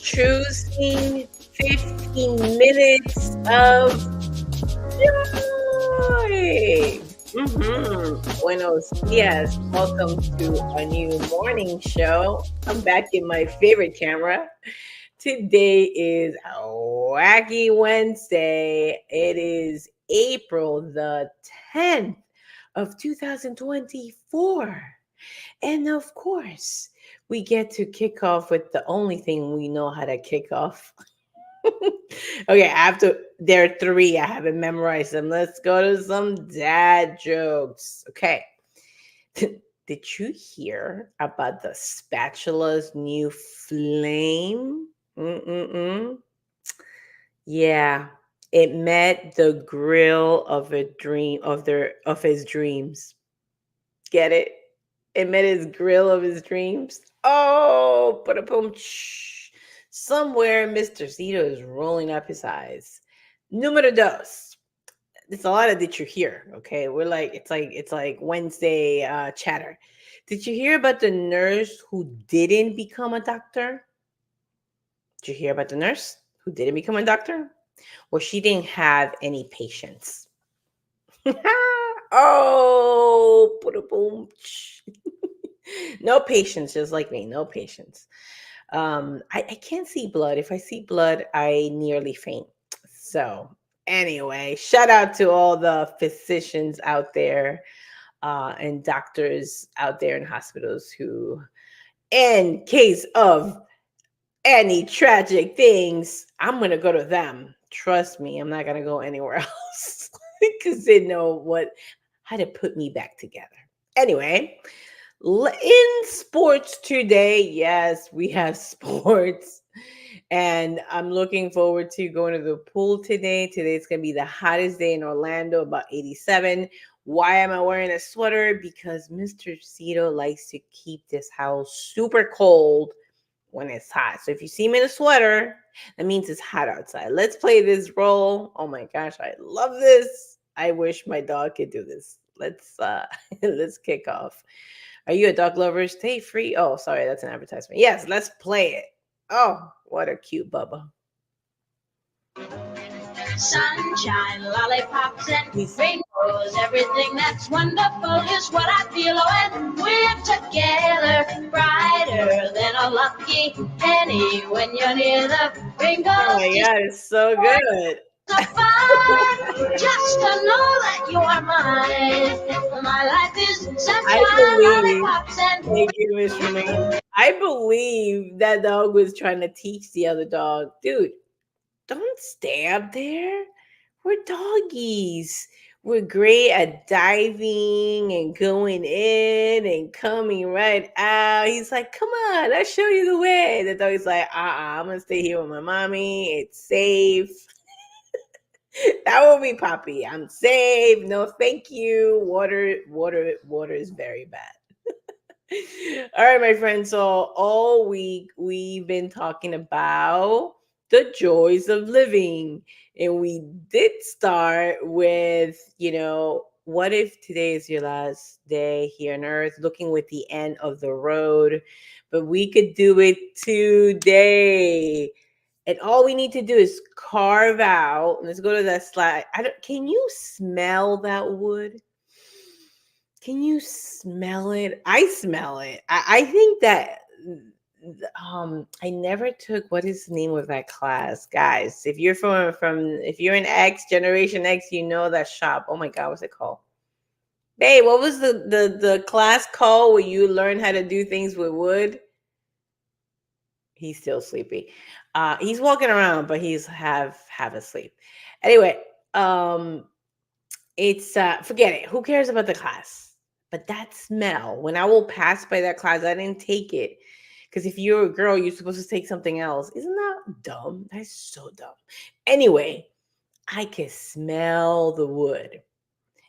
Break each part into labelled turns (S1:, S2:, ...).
S1: choosing 15 minutes of joy. Buenos dias. Welcome to a new morning show. I'm back in my favorite camera. Today is Wacky Wednesday. It is April the 10th of 2024. And of course, we get to kick off with the only thing we know how to kick off. Okay, I have to. There are three. I haven't memorized them. Let's go to some dad jokes. Okay. Did you hear about the spatula's new flame? Mm-mm-mm. Yeah, it met the grill of a dream of his dreams. Get it? It met his grill of his dreams. Oh, put a boom. Somewhere, Mr. Zito is rolling up his eyes. Numero dos. It's a lot of did you hear? Okay, we're like it's like Wednesday chatter. Did you hear about the nurse who didn't become a doctor? Did you hear about the nurse who didn't become a doctor? Well, she didn't have any patience. Oh, put a boom. No patience, just like me. No patience. I can't see blood. If I see blood, I nearly faint. So anyway, shout out to all the physicians out there and doctors out there in hospitals who, in case of any tragic things, I'm gonna go to them. Trust me, I'm not gonna go anywhere else because they know how to put me back together. Anyway, in sports today, yes, we have sports. And I'm looking forward to going to the pool today. Today's going to be the hottest day in Orlando, about 87. Why am I wearing a sweater? Because Mr. Cito likes to keep this house super cold when it's hot. So if you see me in a sweater, that means it's hot outside. Let's play this role. Oh my gosh, I love this. I wish my dog could do this. Let's let's kick off. Are you a dog lover? Stay free. Oh, sorry, that's an advertisement. Yes, let's play it. Oh, what a cute Bubba.
S2: Sunshine, lollipops, and rainbows. Everything that's wonderful is what I feel when we're together. Brighter than a lucky penny when you're near the rainbows.
S1: Oh my God, it's so good.
S2: So fun just to know that you are mine. My life is sunshine, lollipops, and
S1: thank you, Miss Romaine. I believe that dog was trying to teach the other dog, dude, don't stay up there. We're doggies. We're great at diving and going in and coming right out. He's like, come on, I'll show you the way. The dog's like, I'm gonna stay here with my mommy. It's safe. That will be Poppy. I'm safe. No, thank you. Water is very bad. All right, my friends. So all week we've been talking about the joys of living. And we did start with, what if today is your last day here on earth, looking with the end of the road, but we could do it today. And all we need to do is carve out. Let's go to that slide. Can you smell that wood? Can you smell it? I smell it. I think that I never took, what is the name of that class, guys? If you're if you're in X Generation X, you know that shop. Oh my God, what's it called? Babe, what was the class called where you learn how to do things with wood? He's still sleepy. He's walking around, but he's half asleep. Anyway, it's forget it. Who cares about the class? But that smell, when I will pass by that class, I didn't take it. Because if you're a girl, you're supposed to take something else. Isn't that dumb? That's so dumb. Anyway, I can smell the wood.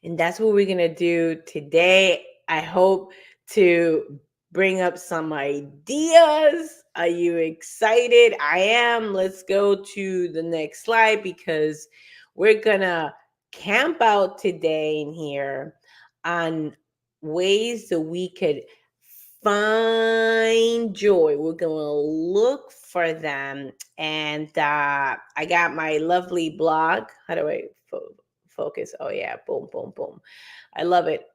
S1: And that's what we're going to do today. I hope to bring up some ideas. Are you excited? I am. Let's go to the next slide because we're going to camp out today in here on ways that we could find Joy. We're going to look for them. And I got my lovely blog. How do I focus? Oh, yeah. Boom, boom, boom. I love it.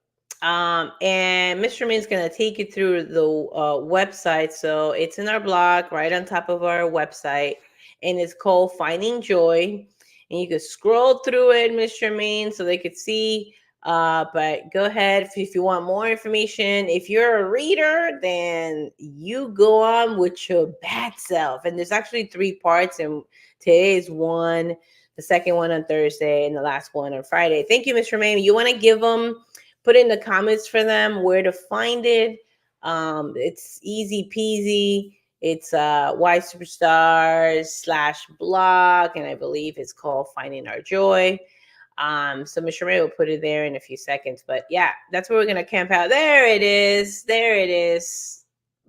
S1: And Mr. Min's going to take you through the website. So it's in our blog, right on top of our website. And it's called Finding Joy. And you could scroll through it, Mr. Min, so they could see. But go ahead if you want more information. If you're a reader, then you go on with your bad self. And there's actually 3 parts, and today is one, the second one on Thursday, and the last one on Friday. Thank you, Mr. May. You want to give them, put in the comments for them where to find it. It's easy peasy. It's Ysuperstars/blog, and I believe it's called Finding Our Joy. So Miss Sheree will put it there in a few seconds. But yeah, that's where we're gonna camp out. There it is. There it is.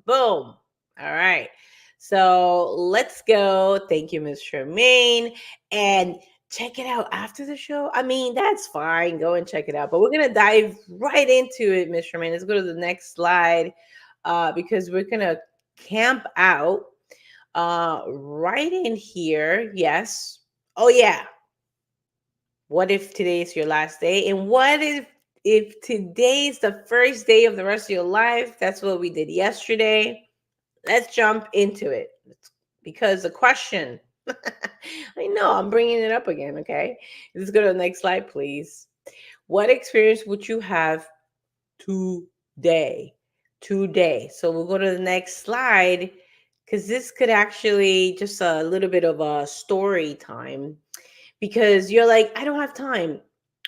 S1: Boom. All right. So let's go. Thank you, Miss Tremaine. And check it out after the show. I mean, that's fine. Go and check it out. But we're gonna dive right into it, Miss Tremaine. Let's go to the next slide. Because we're gonna camp out right in here. Yes. Oh yeah. What if today is your last day? And what if today is the first day of the rest of your life? That's what we did yesterday. Let's jump into it. Because the question, I know I'm bringing it up again, okay? Let's go to the next slide, please. What experience would you have today? Today. So we'll go to the next slide because this could actually just a little bit of a story time because you're like, I don't have time.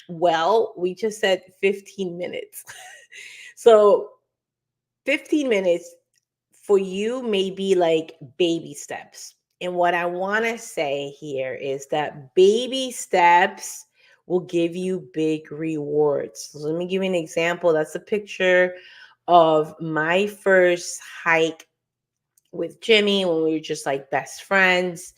S1: Well, we just said 15 minutes. So 15 minutes for you may be like baby steps. And what I want to say here is that baby steps will give you big rewards. So let me give you an example. That's a picture of my first hike with Jimmy when we were just like best friends.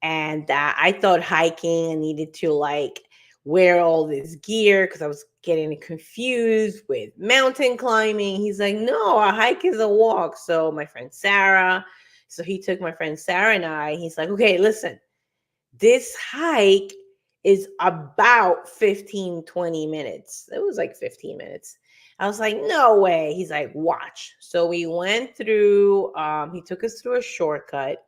S1: And I thought hiking, I needed to like wear all this gear because I was getting confused with mountain climbing. He's like, no, a hike is a walk. So my friend Sarah, so he took my friend Sarah and I, he's like, okay, listen, this hike is about 15-20 minutes. It was like 15 minutes. I was like, no way. He's like, watch. So we went through, he took us through a shortcut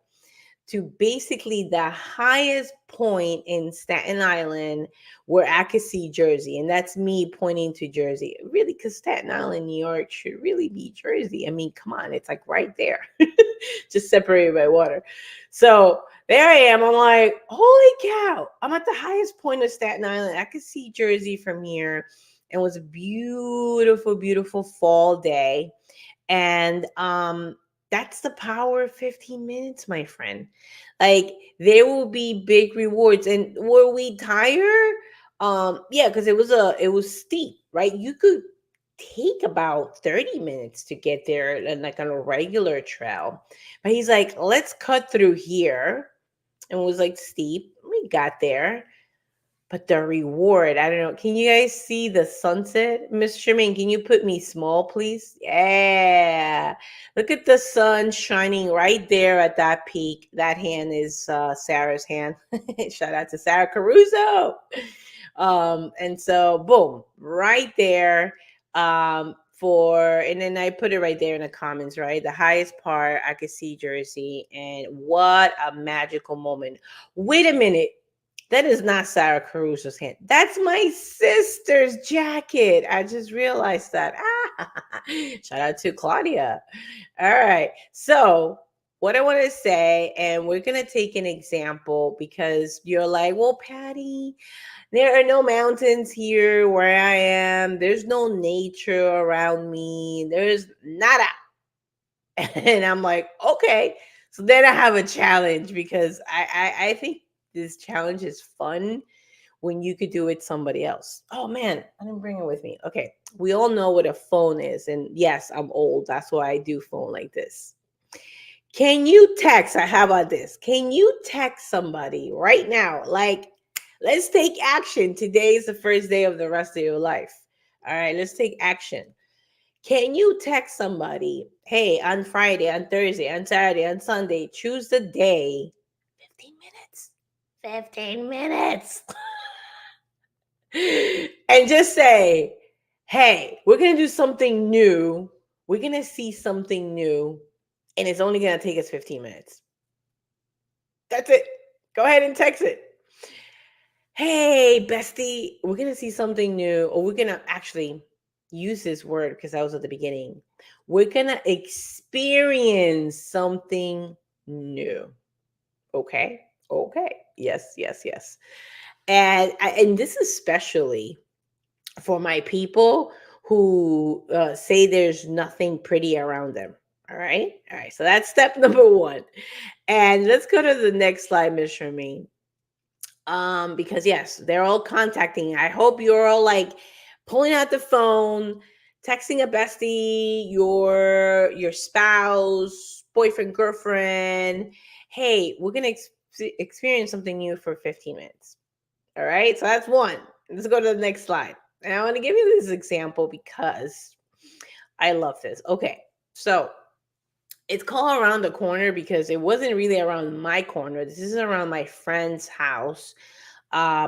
S1: to basically the highest point in Staten Island where I could see Jersey. And that's me pointing to Jersey. Really, because Staten Island, New York should really be Jersey. I mean, come on, it's like right there, just separated by water. So there I am. I'm like, holy cow, I'm at the highest point of Staten Island. I could see Jersey from here. And it was a beautiful, beautiful fall day. And that's the power of 15 minutes, my friend. Like there will be big rewards. And were we tired? Yeah, because it was steep, right? You could take about 30 minutes to get there and like on a regular trail. But he's like, let's cut through here. And it was like steep. We got there. But the reward, I don't know. Can you guys see the sunset? Miss Sherman, can you put me small, please? Yeah. Look at the sun shining right there at that peak. That hand is Sarah's hand. Shout out to Sarah Caruso. And so, boom, right there. And then I put it right there in the comments, right? The highest part, I could see Jersey. And what a magical moment. Wait a minute. That is not Sarah Caruso's hand. That's my sister's jacket. I just realized that. Shout out to Claudia. All right. So, what I want to say, and we're going to take an example because you're like, well, Patty, there are no mountains here where I am. There's no nature around me. There's nada. And I'm like, okay. So then I have a challenge because I think this challenge is fun when you could do it somebody else. Oh man, I didn't bring it with me. Okay. We all know what a phone is. And yes, I'm old. That's why I do phone like this. Can you text? How about this? Can you text somebody right now? Like, let's take action. Today is the first day of the rest of your life. All right, let's take action. Can you text somebody, hey, on Friday, on Thursday, on Saturday, on Sunday, choose the day, 15 minutes, 15 minutes, and just say, hey, we're going to do something new. We're going to see something new, and it's only going to take us 15 minutes. That's it. Go ahead and text it. Hey, bestie, we're going to see something new, or we're going to actually use this word because that was at the beginning. We're going to experience something new. Okay. Okay. Yes, yes, yes. And this is especially for my people who say there's nothing pretty around them. All right. All right. So that's step number one. And let's go to the next slide, Miss Charmaine. Because yes, they're all contacting. I hope you're all like pulling out the phone, texting a bestie, your spouse, boyfriend, girlfriend. Hey, we're gonna experience something new for 15 minutes. All right, so that's one. Let's go to the next slide. And I want to give you this example because I love this. Okay, so it's called around the corner because it wasn't really around my corner. This is around my friend's house,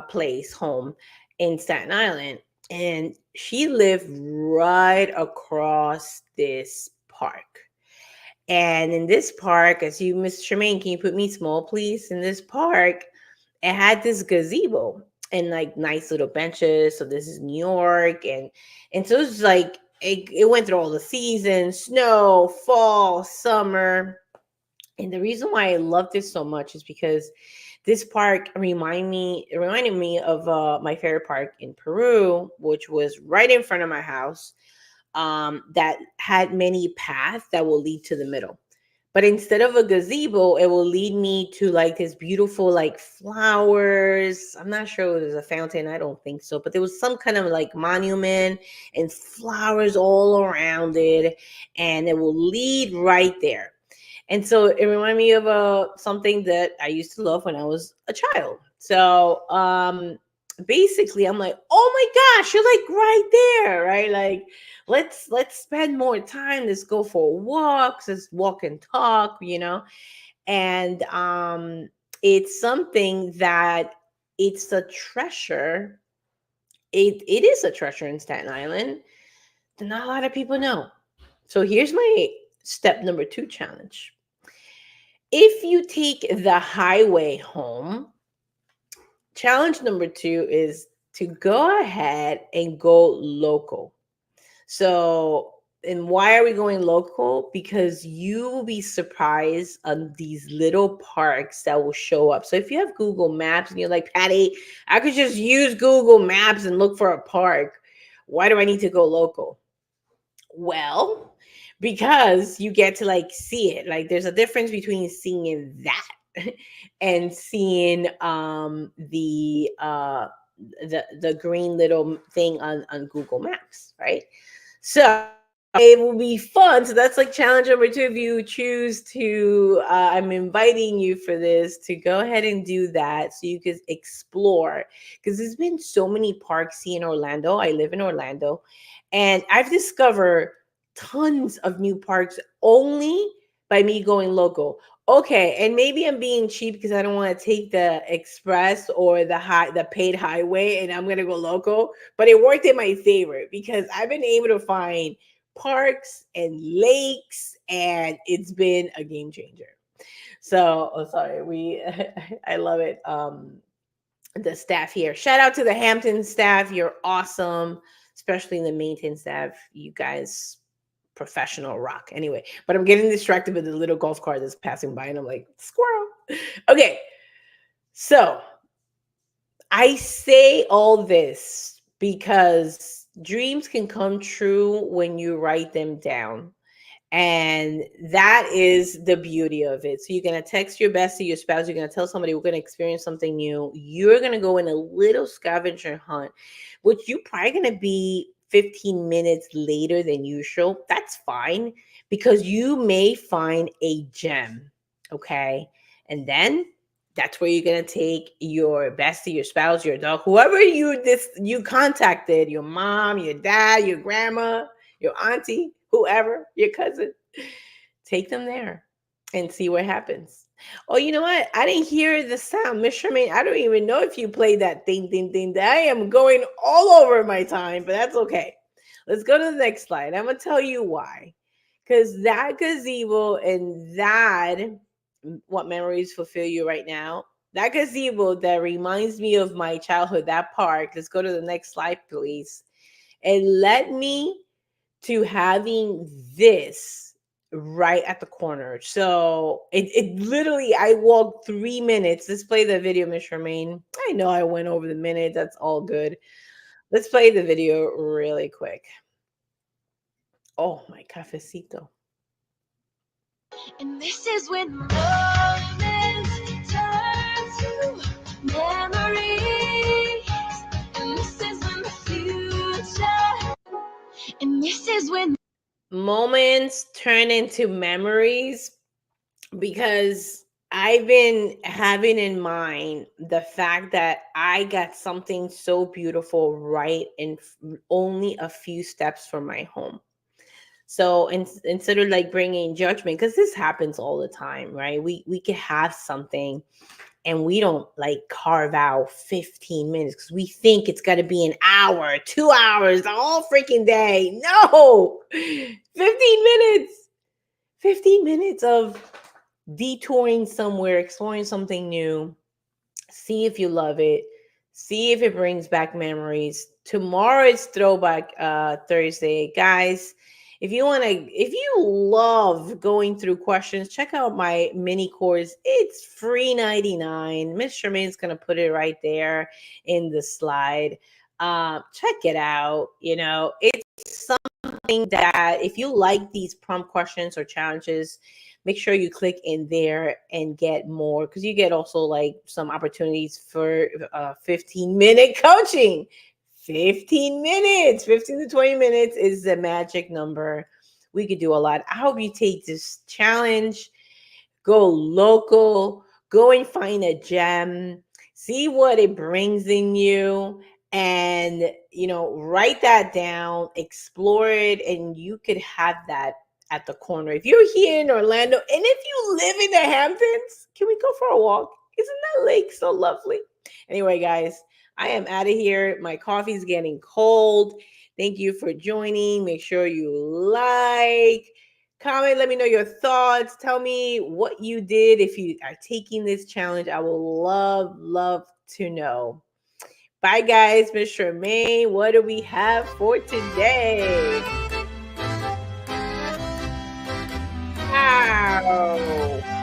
S1: place, home in Staten Island. And she lived right across this park. And in this park, as you, Miss Tremaine, can you put me small, please? In this park, it had this gazebo and like nice little benches. So this is New York, and so it's like it went through all the seasons: snow, fall, summer. And the reason why I love this so much is because this park reminded me of my favorite park in Peru, which was right in front of my house. That had many paths that will lead to the middle. But instead of a gazebo, it will lead me to like this beautiful like flowers. I'm not sure if there's a fountain. I don't think so. But there was some kind of like monument and flowers all around it. And it will lead right there. And so it reminded me of something that I used to love when I was a child. So basically I'm like, oh my gosh, you're like right there, right? Like let's spend more time. Let's go for walks. Let's walk and talk, And it's something that it's a treasure. It is a treasure in Staten Island that not a lot of people know. So here's my step number 2 challenge. If you take the highway home, challenge number 2 is to go ahead and go local. So, and why are we going local? Because you will be surprised on these little parks that will show up. So if you have Google Maps and you're like, Patty, I could just use Google Maps and look for a park. Why do I need to go local? Well, because you get to like see it. Like there's a difference between seeing that and seeing the green little thing on Google Maps, right? So it will be fun. So that's like challenge number 2. If you choose to, I'm inviting you for this to go ahead and do that so you can explore. Because there's been so many parks here in Orlando. I live in Orlando, and I've discovered tons of new parks only by me going local. Okay, and maybe I'm being cheap because I don't want to take the express or the paid highway, and I'm gonna go local. But it worked in my favor because I've been able to find parks and lakes, and it's been a game changer. So, oh, sorry, I love it. The staff here. Shout out to the Hampton staff. You're awesome, especially the maintenance staff. You guys professional rock. Anyway, but I'm getting distracted with the little golf cart that's passing by, and I'm like, squirrel. Okay, so I say all this because dreams can come true when you write them down. And that is the beauty of it. So you're going to text your bestie, your spouse, you're going to tell somebody we're going to experience something new. You're going to go in a little scavenger hunt, which you're probably going to be 15 minutes later than usual. That's fine because you may find a gem. Okay. And then that's where you're going to take your bestie, your spouse, your dog, whoever you contacted, your mom, your dad, your grandma, your auntie, whoever, your cousin. Take them there and see what happens. Oh, you know what? I didn't hear the sound. Miss Charmaine, I don't even know if you played that ding, ding, ding. I am going all over my time, but that's okay. Let's go to the next slide. I'm going to tell you why. Because that gazebo and that, what memories fulfill you right now? That gazebo that reminds me of my childhood, that park. Let's go to the next slide, please. And led me to having this right at the corner. So it literally, I walked 3 minutes. Let's play the video, Miss Charmaine. I know I went over the minute. That's all good. Let's play the video really quick. Oh, my cafecito.
S2: And this is when moments turn to memories. And this is when the future. And this is when
S1: Moments turn into memories, because I've been having in mind the fact that I got something so beautiful right in only a few steps from my home. So instead of like bringing judgment, because this happens all the time, right? We could have something and we don't like carve out 15 minutes because we think it's got to be an hour, 2 hours, all freaking day. No, 15 minutes, 15 minutes of detouring somewhere, exploring something new. See if you love it. See if it brings back memories. Tomorrow is Throwback Thursday, guys. If you love going through questions, check out my mini course. It's free 99. Miss Charmaine's gonna put it right there in the slide. Check it out. You know, it's something that if you like these prompt questions or challenges, make sure you click in there and get more, because you get also like some opportunities for 15-minute coaching. 15 minutes, 15 to 20 minutes is the magic number. We could do a lot. I hope you take this challenge, go local, go and find a gem, see what it brings in you, and write that down, explore it, and you could have that at the corner. If you're here in Orlando, and if you live in the Hamptons, can we go for a walk? Isn't that lake so lovely? Anyway, guys, I am out of here. My coffee's getting cold. Thank you for joining. Make sure you like, comment, let me know your thoughts. Tell me what you did if you are taking this challenge. I will love to know. Bye, guys. Miss Charmaine, what do we have for today? Wow.